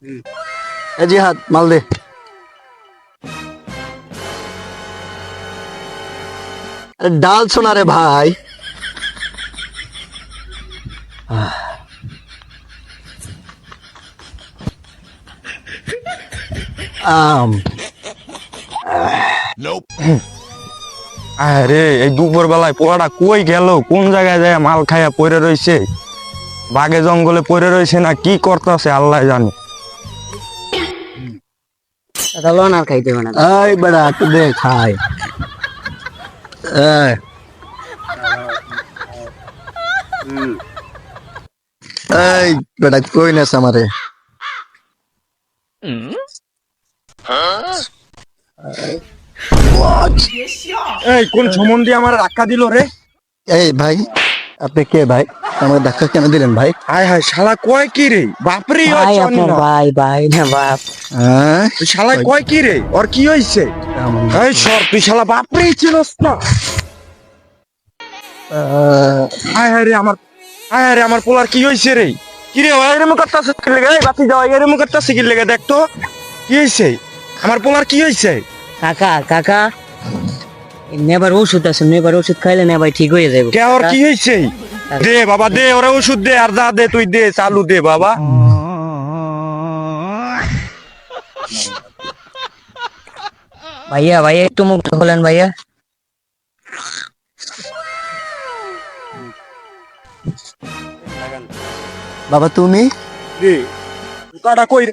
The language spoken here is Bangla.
এ জিহাদ মাল দে। আরে ডাল শোনা রে ভাই। আম আরে এই দুপুর বেলায় পোলাটা কই গেল, কোন জায়গায় যায় মাল খাইয়া পড়ে রইছে, বাগে জঙ্গলে পড়ে রইছে না কি করতেছে আল্লাহ জানে। লোন আর খাইতে হবে না। এই বেড়া একটু দে খাই। এই এই বেটা কই নেস আমারে। এই কোন সম্বন্ধে আমার রাখা দিল রে? এই ভাই আপনি কে ভাই? আমাকে ধাক্কা কেন দিলেন ভাই? হায় হায় শালা কয় কি রে? বাপরে ভাই আপনার ভাই ভাই না বাপ। হ্যাঁ শালা কয় কি রে? ওর কি হইছে? এই সর তুই শালা বাপরে চিনস না। হায় হায় রে আমার, হায় হায় রে আমার পোলার কি হইছে রে? কি রে ওই রে মুকাত্তাছে কি লাগা? এই বাতি দাও এই রে মুকাত্তাছে কি লাগা দেখ তো। কি হইছে? আমার পোলার কি হইছে? কাকা কাকা নেবার ওষুধ আছে, নেবার ওষুধ খাইলে নেবাই ঠিক হয়ে যাবে। কে ওর কি হইছে? দে বাবা দে ওরে ওষুধ দে, আর যা দে তুই দে, চালু দে বাবা। ভাইয়া ভাইয়া একটু মুক্ত হলেন ভাইয়া। বাবা তুমি? রে কাটা কই রে?